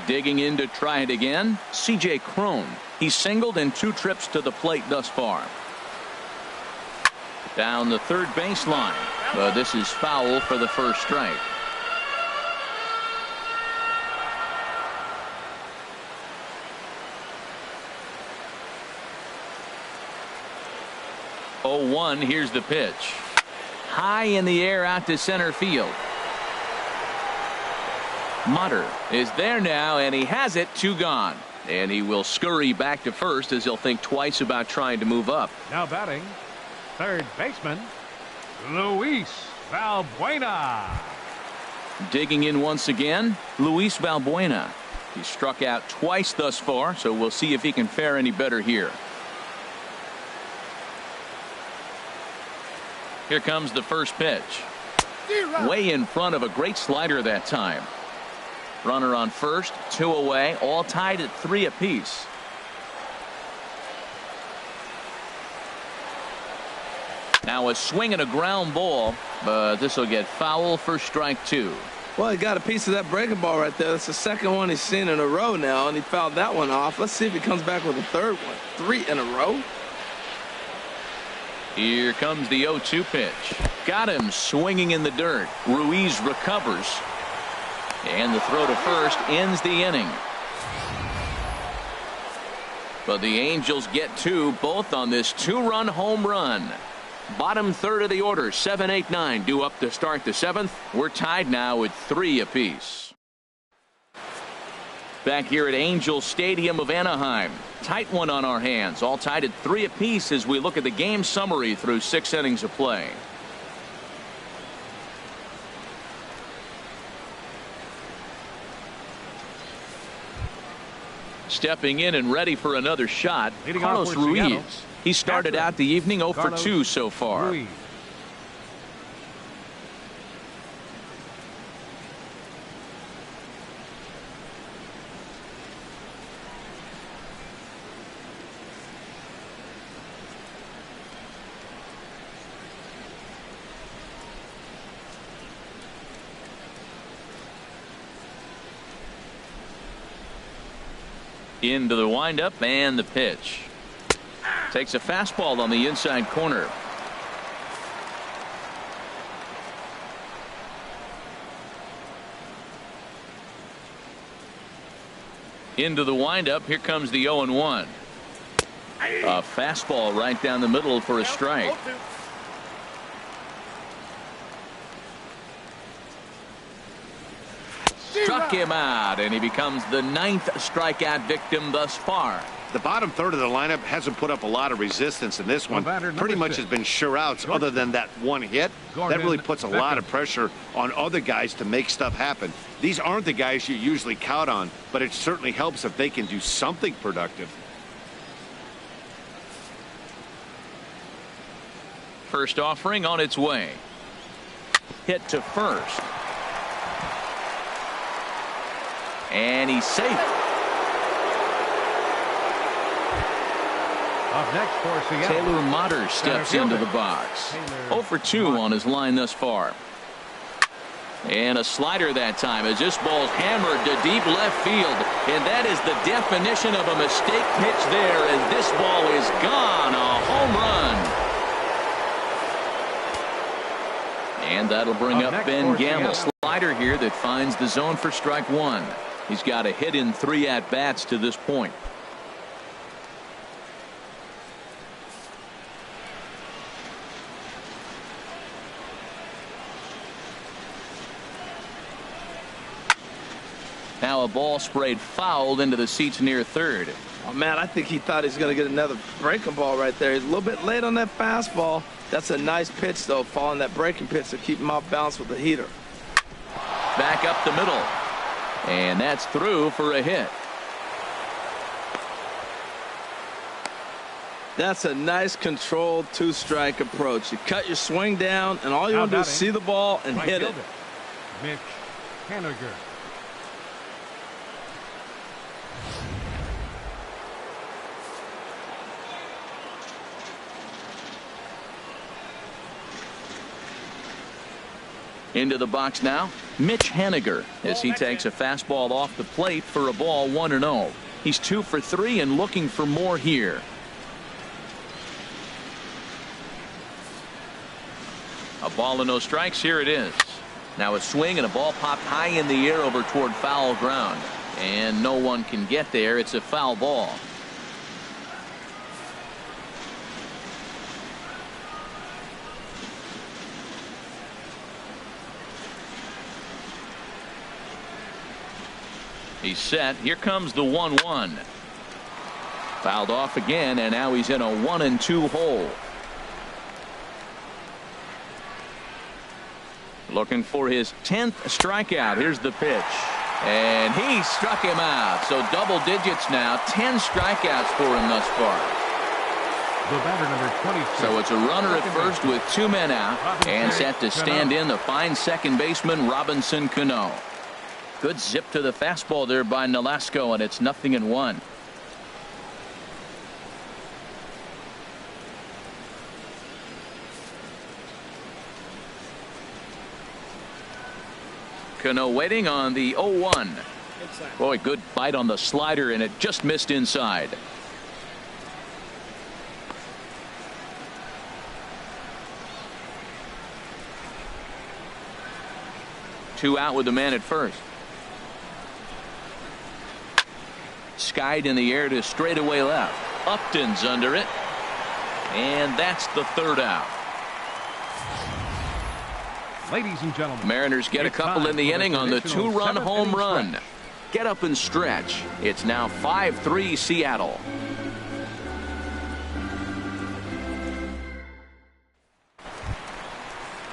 Digging in to try it again, C.J. Cron. He's singled in 2 trips to the plate thus far. Down the third baseline, but this is foul for the first strike. Oh, 1, here's the pitch. High in the air out to center field. Mutter is there now, and he has it. 2 gone. And he will scurry back to first as he'll think twice about trying to move up. Now batting, third baseman, Luis Valbuena. Digging in once again, Luis Valbuena. He struck out twice thus far, so we'll see if he can fare any better here. Here comes the first pitch. Way in front of a great slider that time. Runner on first, 2 away, all tied at 3 apiece. Now a swing and a ground ball, but this will get foul for strike 2. Well, he got a piece of that breaking ball right there. That's the second one he's seen in a row now, and he fouled that one off. Let's see if he comes back with a third one. 3 in a row. Here comes the 0-2 pitch. Got him swinging in the dirt. Ruiz recovers. And the throw to first ends the inning. But the Angels get 2, both on this 2-run home run. Bottom third of the order, 7, 8, 9 due up to start the 7th. We're tied now with 3 apiece. Back here at Angel Stadium of Anaheim. Tight one on our hands. All tied at 3 apiece as we look at the game summary through 6 innings of play. Stepping in and ready for another shot, Carlos Ruiz. He started out the evening 0 for 2 so far. Ruiz. Into the windup and the pitch. Takes a fastball on the inside corner. Into the windup. Here comes the 0-1. A fastball right down the middle for a strike. Struck him out, and he becomes the 9th strikeout victim thus far. The bottom third of the lineup hasn't put up a lot of resistance in this one. Pretty much has been sure outs other than that one hit. That really puts a lot of pressure on other guys to make stuff happen. These aren't the guys you usually count on, but it certainly helps if they can do something productive. First offering on its way. Hit to first. And he's safe. Up next for Seattle, Taylor Motter steps into the box. 0 for 2 on his line thus far. And a slider that time as this ball's hammered to deep left field. And that is the definition of a mistake pitch there as this ball is gone. A home run. And that'll bring up Ben Gamble. slider here that finds the zone for strike one. He's got a hit in 3 at-bats to this point. Now a ball sprayed foul into the seats near third. Oh, man, I think he thought he was going to get another breaking ball right there. He's a little bit late on that fastball. That's a nice pitch, though, following that breaking pitch to keep him off balance with the heater. Back up the middle. And that's through for a hit. That's a nice controlled 2-strike approach. You cut your swing down, and all you want to do is see the ball and hit it. MxGP. Into the box now, Mitch Haniger, as he takes a fastball off the plate for a ball 1-0. He's 2 for 3 and looking for more here. A ball and no strikes. Here it is. Now a swing and a ball popped high in the air over toward foul ground. And no one can get there. It's a foul ball. He's set. Here comes the 1-1. Fouled off again, and now he's in a 1-2 hole. Looking for his 10th strikeout. Here's the pitch. And he struck him out. So double digits now. 10 strikeouts for him thus far. The batter, number 22. So it's a runner at first with 2 men out. And set to stand in the fine second baseman, Robinson Cano. Good zip to the fastball there by Nolasco, and it's 0-1. Cano waiting on the 0-1. Boy, good bite on the slider, and it just missed inside. Two out with the man at first. Skied in the air to straightaway left. Upton's under it. And that's the 3rd out. Ladies and gentlemen, Mariners get a couple in the inning on the 2-run home run. Get up and stretch. It's now 5-3 Seattle.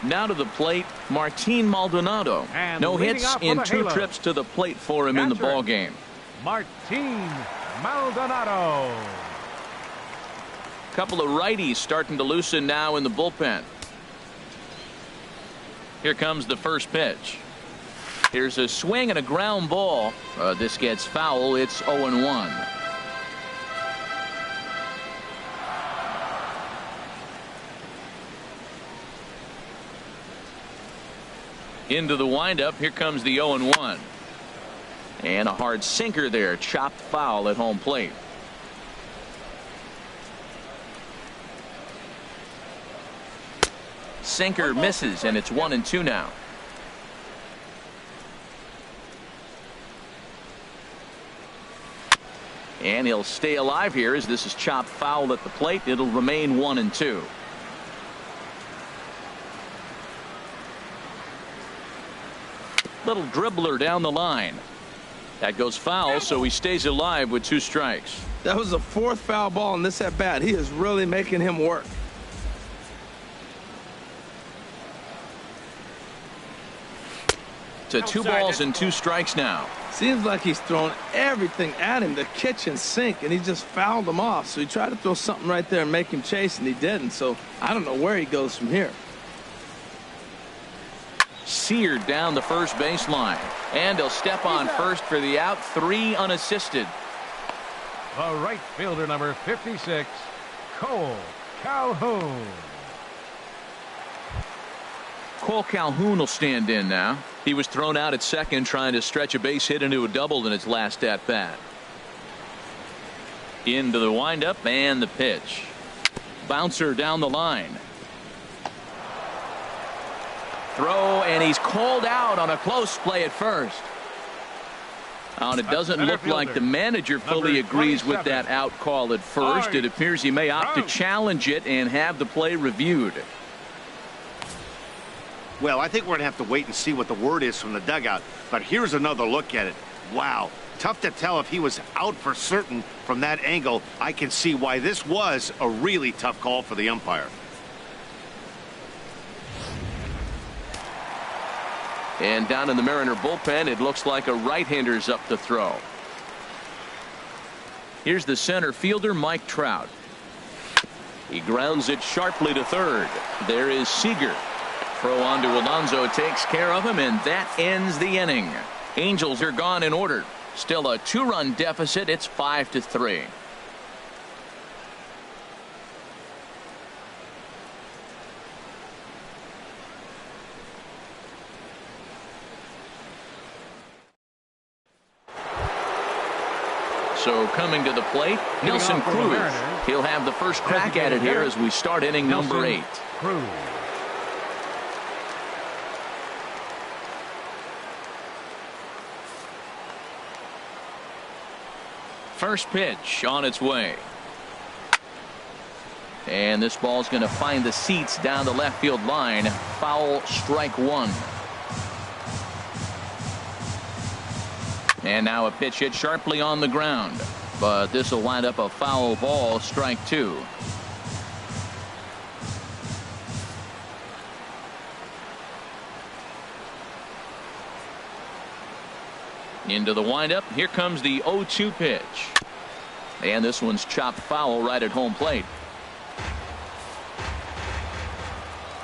Now to the plate, Martin Maldonado. And no hits in 2 Halo. trips to the plate for him in the ball game. Martin Maldonado. Couple of righties starting to loosen now in the bullpen. Here comes the first pitch. Here's a swing and a ground ball. This gets foul. It's 0-1. Into the windup. Here comes the 0-1. And a hard sinker there. Chopped foul at home plate. Sinker misses, and it's 1-2 now. And he'll stay alive here as this is chopped foul at the plate. It'll remain 1-2. Little dribbler down the line. That goes foul, so he stays alive with 2 strikes. That was the 4th foul ball in this at bat. He is really making him work. To 2 balls and 2 strikes now. Seems like he's thrown everything at him, the kitchen sink, and he just fouled him off. So he tried to throw something right there and make him chase, and he didn't. So I don't know where he goes from here. Seared down the first baseline. And he'll step on first for the out. 3 unassisted. The right fielder, number 56, Cole Calhoun. Cole Calhoun will stand in now. He was thrown out at second trying to stretch a base hit into a double in his last at bat. Into the windup and the pitch. Bouncer down the line. throw, and he's called out on a close play at first. And it doesn't look like the manager fully agrees with that out call at first. It appears he may opt to challenge it and have the play reviewed. Well, I think we're going to have to wait and see what the word is from the dugout. But here's another look at it. Wow. Tough to tell if he was out for certain from that angle. I can see why this was a really tough call for the umpire. And down in the Mariner bullpen, it looks like a right-hander's up to throw. Here's the center fielder, Mike Trout. He grounds it sharply to third. There is Seager. Throw on to Alonso takes care of him, and that ends the inning. Angels are gone in order. Still a 2-run deficit. It's 5-3. So coming to the plate, Nelson Cruz. He'll have the first crack at it here as we start inning number 8. Cruz. First pitch on its way. And this ball's going to find the seats down the left field line. Foul, strike 1. And now a pitch hit sharply on the ground. But this will wind up a foul ball, strike 2. Into the windup. Here comes the 0-2 pitch. And this one's chopped foul right at home plate.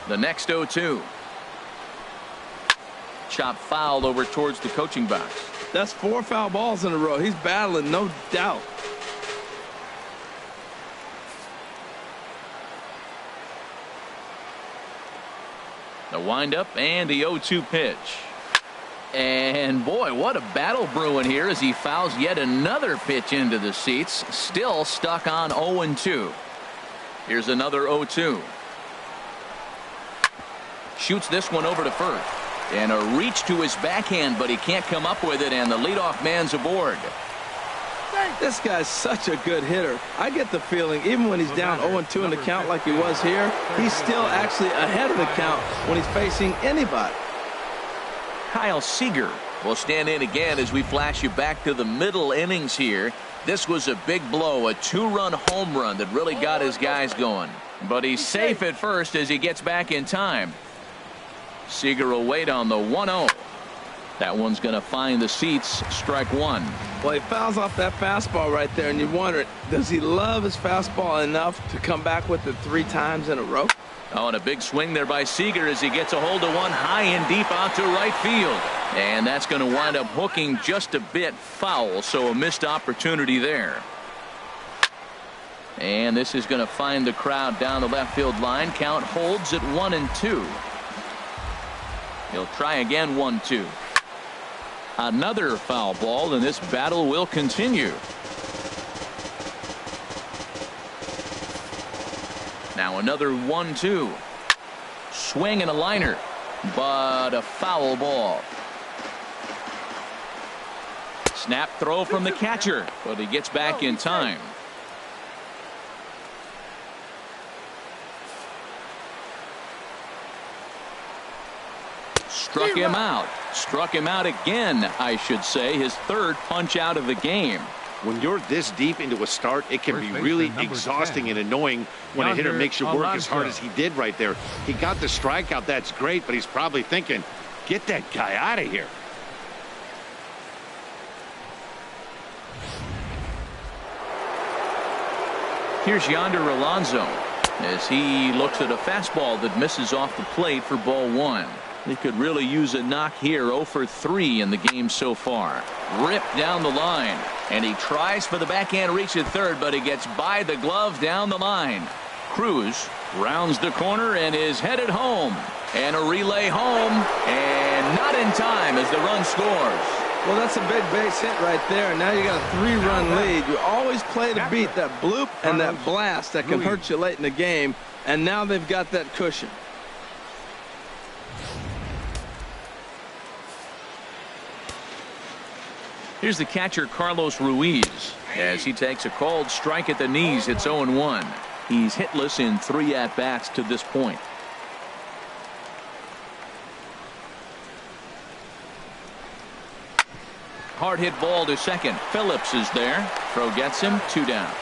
The next 0-2. Chopped foul over towards the coaching box. That's 4 foul balls in a row. He's battling, no doubt. The windup and the 0-2 pitch. And boy, what a battle brewing here as he fouls yet another pitch into the seats. Still stuck on 0-2. Here's another 0-2. Shoots this one over to first. And a reach to his backhand, but he can't come up with it, and the leadoff man's aboard. This guy's such a good hitter. I get the feeling even when he's down 0-2 in the count like he was here, he's still actually ahead of the count when he's facing anybody. Kyle Seager will stand in again as we flash you back to the middle innings here. This was a big blow, a 2-run home run that really got his guys going. But he's safe at first as he gets back in time. Seager will wait on the 1-0. That one's going to find the seats, strike 1. Well, he fouls off that fastball right there, and you wonder, does he love his fastball enough to come back with it 3 times in a row? Oh, and a big swing there by Seager as he gets a hold of one high and deep out to right field. And that's going to wind up hooking just a bit foul, so a missed opportunity there. And this is going to find the crowd down the left field line. Count holds at 1-2. He'll try again, 1-2. Another foul ball, and this battle will continue. Now another 1-2. Swing and a liner, but a foul ball. Snap throw from the catcher, but he gets back in time. Struck him out. Struck him out again, I should say. His 3rd punch out of the game. When you're this deep into a start, it can be really exhausting and annoying when a hitter makes you work as hard as he did right there. He got the strikeout. That's great, but he's probably thinking, get that guy out of here. Here's Yonder Alonso as he looks at a fastball that misses off the plate for ball 1. He could really use a knock here. 0 for 3 in the game so far. Ripped down the line, and he tries for the backhand reach at third, but he gets by the glove down the line. Cruz rounds the corner and is headed home, and a relay home, and not in time as the run scores. Well, that's a big base hit right there, and now you got a 3-run lead. You always play to beat that bloop and that blast that can hurt you late in the game, and now they've got that cushion. Here's the catcher, Carlos Ruiz, as he takes a called strike at the knees. It's 0-1. He's hitless in 3 at-bats to this point. Hard hit ball to second. Phillips is there. Throw gets him. 2 down.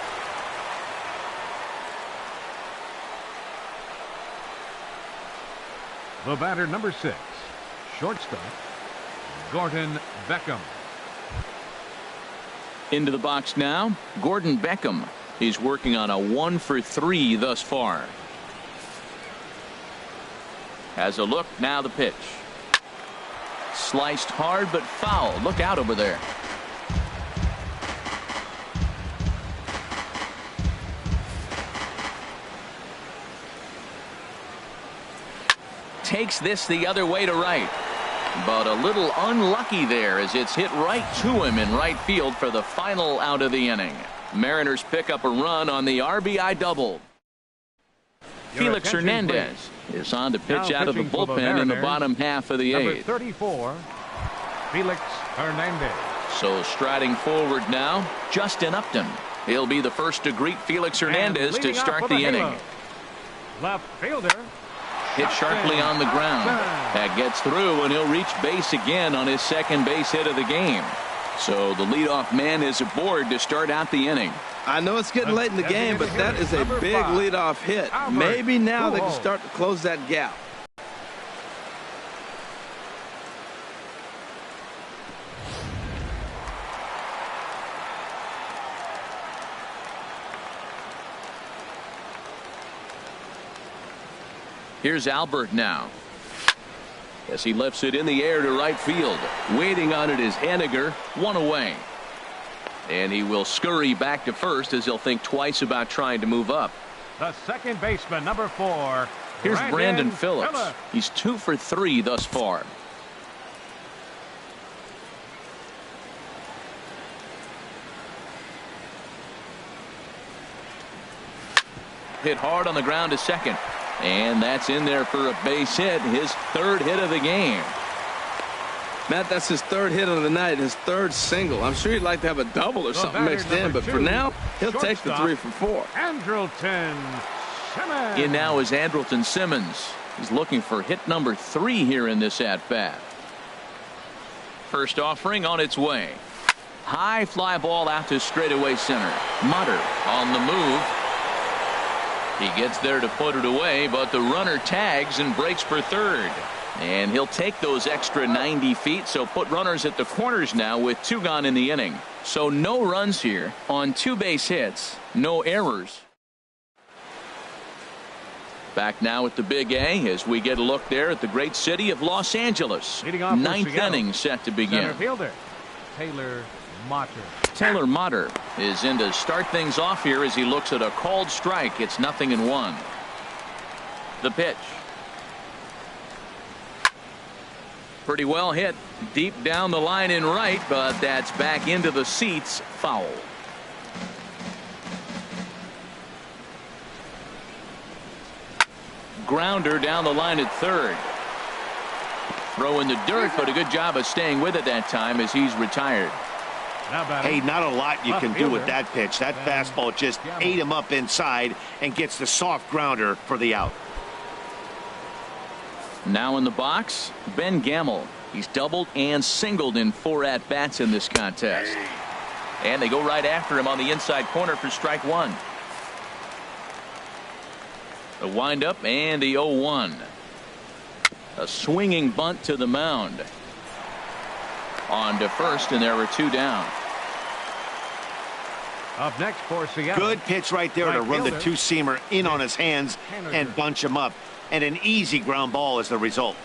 The batter, number 6, shortstop, Gordon Beckham. Into the box now, Gordon Beckham. He's working on a 1-for-3 thus far. Has a look, now the pitch. Sliced hard but foul. Look out over there. Takes this the other way to right. But a little unlucky there as it's hit right to him in right field for the final out of the inning. Mariners pick up a run on the RBI double. Felix Hernandez is on to pitch out of the bullpen in the bottom half of the 8th. Number 34, Felix Hernandez. So striding forward now, Justin Upton. He'll be the first to greet Felix Hernandez to start the inning. Left fielder. Hit sharply on the ground. That gets through, and he'll reach base again on his second base hit of the game. So the leadoff man is aboard to start out the inning. I know it's getting late in the game, but that is a big leadoff hit. Maybe now they can start to close that gap. Here's Albert now. As he lifts it in the air to right field. Waiting on it is Haniger. 1 away. And he will scurry back to first as he'll think twice about trying to move up. The second baseman, number 4. Here's Brandon Phillips. He's 2 for 3 thus far. Hit hard on the ground to second. And that's in there for a base hit. His 3rd hit of the game. Matt, that's his 3rd hit of the night, his 3rd single. I'm sure he'd like to have a double or something mixed in, but for now, he'll take the 3 for 4. Andrelton Simmons. In now is Andrelton Simmons. He's looking for hit number 3 here in this at-bat. First offering on its way. High fly ball out to straightaway center. Mutter on the move. He gets there to put it away, but the runner tags and breaks for 3rd. And he'll take those extra 90 feet, so put runners at the corners now with 2 gone in the inning. So no runs here on 2 base hits, no errors. Back now at the Big A as we get a look there at the great city of Los Angeles. 9th inning set to begin. Center fielder, Taylor Motter. Taylor Motter is in to start things off here as he looks at a called strike. It's 0-1. The pitch. Pretty well hit deep down the line in right, but that's back into the seats. Foul. Grounder down the line at 3rd. Throw in the dirt, but a good job of staying with it that time as he's retired. Hey, not a lot you can do with that pitch. That fastball just ate him up inside and gets the soft grounder for the out. Now in the box, Ben Gamel. He's doubled and singled in 4 at-bats in this contest. And they go right after him on the inside corner for strike 1. The windup and the 0-1. A swinging bunt to the mound. On to first, and there were 2 down. Up next for Seattle. Good pitch right there to run the 2-seamer in on his hands and bunch him up. And an easy ground ball is the result.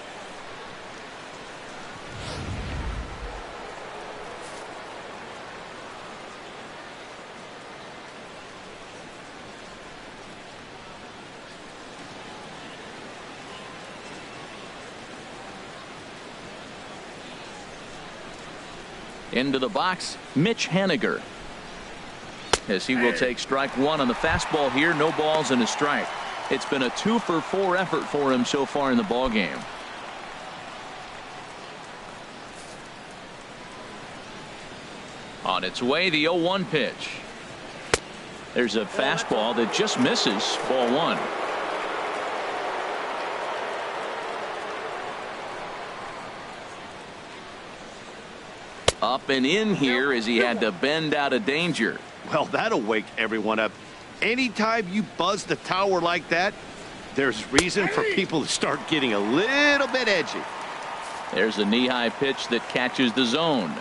Into the box, Mitch Haniger. As he will take strike 1 on the fastball here. No balls and a strike. It's been a 2 for 4 effort for him so far in the ball game. On its way, the 0-1 pitch. There's a fastball that just misses. Ball one. Up and in here as he had to bend out of danger. Well, that'll wake everyone up. Anytime you buzz the tower like that, there's reason for people to start getting a little bit edgy. There's a knee-high pitch that catches the zone.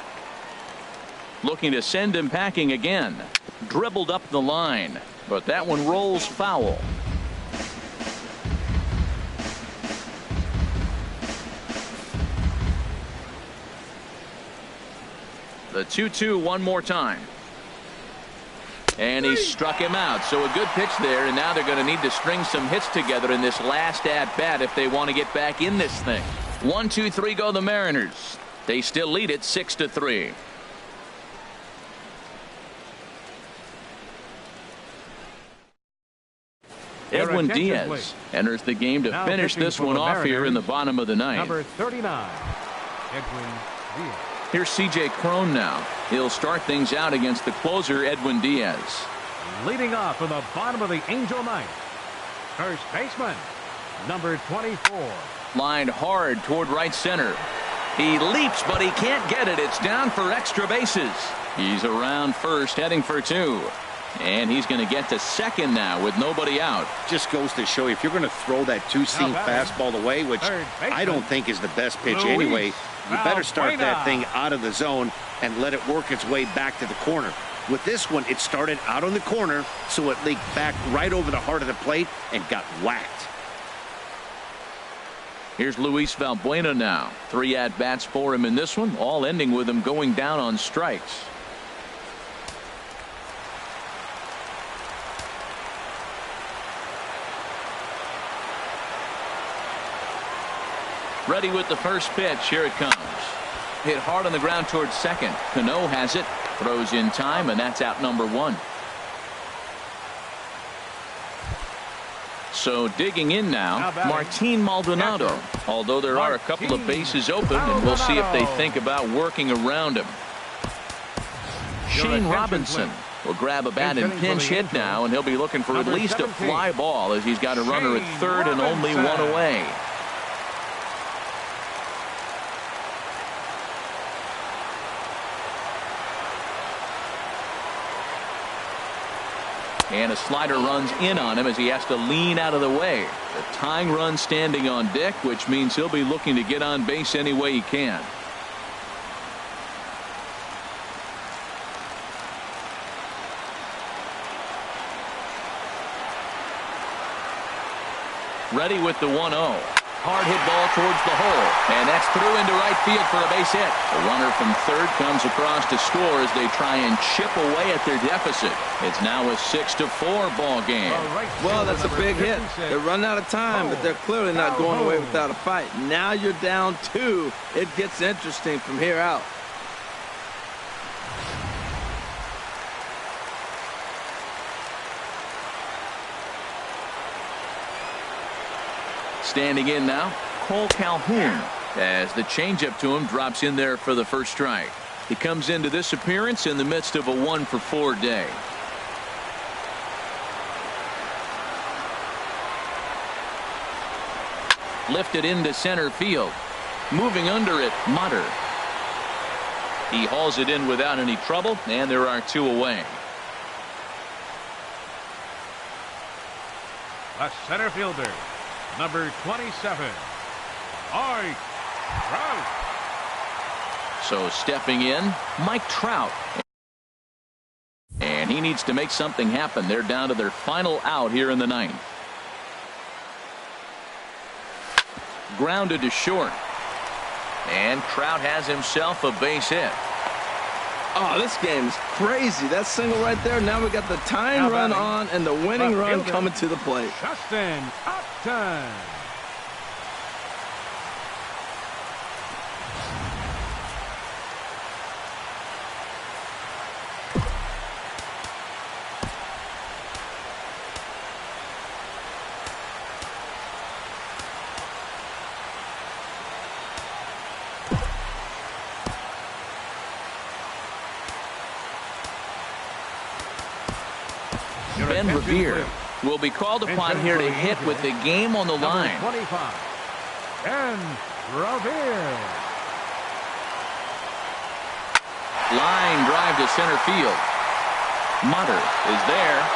Looking to send him packing again. Dribbled up the line, but that one rolls foul. The 2-2 one more time. And he struck him out. So a good pitch there, and now they're going to need to string some hits together in this last at-bat if they want to get back in this thing. 1-2-3 go the Mariners. They still lead it 6-3. Edwin Diaz enters the game to finish this one off here in the bottom of the ninth. Number 39, Edwin Diaz. Here's C.J. Cron now. He'll start things out against the closer, Edwin Diaz. Leading off in the bottom of the Angel ninth, first baseman, number 24. Lined hard toward right center. He leaps, but he can't get it. It's down for extra bases. He's around first, heading for two. And he's going to get to second now with nobody out. Just goes to show you, if you're going to throw that two-seam fastball away, which I don't think is the best pitch anyway, you better start that thing out of the zone and let it work its way back to the corner. With this one, it started out on the corner, so it leaked back right over the heart of the plate and got whacked. Here's Luis Valbuena now. 3 at-bats for him in this one, all ending with him going down on strikes. Ready with the first pitch. Here it comes. Hit hard on the ground towards second. Cano has it. Throws in time, and that's out number one. So digging in now, Martin Maldonado. Although there are a couple of bases open, and we'll see if they think about working around him. Shane Robinson will grab a bat and pinch hit now, and he'll be looking for at least a fly ball as he's got a runner at third and only one away. And a slider runs in on him as he has to lean out of the way. The tying run standing on deck, which means he'll be looking to get on base any way he can. Ready with the 1-0. Hard hit ball towards the hole, and that's through into right field for a base hit. The runner from third comes across to score as they try and chip away at their deficit. It's now a 6-4 ball game. Well, that's a big hit. They're running out of time, but they're clearly not going away without a fight. Now you're down 2. It gets interesting from here out. Standing in now, Cole Calhoun, as the changeup to him drops in there for the first strike. He comes into this appearance in the midst of a 1-for-4 day. Lifted into center field. Moving under it, Mutter. He hauls it in without any trouble, and there are 2 away. A center fielder, number 27, Mike Trout. So stepping in, Mike Trout. And he needs to make something happen. They're down to their final out here in the ninth. Grounded to short. And Trout has himself a base hit. Oh, this game is crazy. That single right there. Now we got the tying run on and the winning run coming to the plate. Justin Upton. Ben Revere will be called upon here to hit with the game on the line. 25. Ben Revere. Line drive to center field. Mutter is there.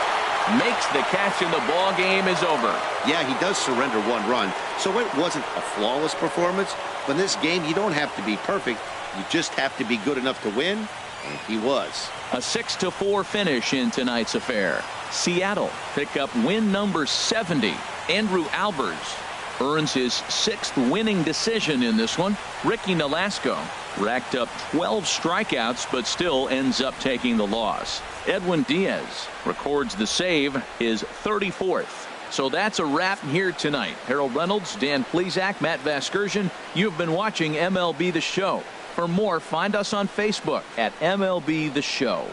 Makes the catch, and the ball game is over. Yeah, he does surrender one run, so it wasn't a flawless performance. But in this game, you don't have to be perfect. You just have to be good enough to win, and he was. A 6-4 finish in tonight's affair. Seattle pick up win number 70. Andrew Albers earns his 6th winning decision in this one. Ricky Nolasco racked up 12 strikeouts, but still ends up taking the loss. Edwin Diaz records the save, his 34th. So that's a wrap here tonight. Harold Reynolds, Dan Plesac, Matt Vasgersian. You've been watching MLB The Show. For more, find us on Facebook at MLB The Show.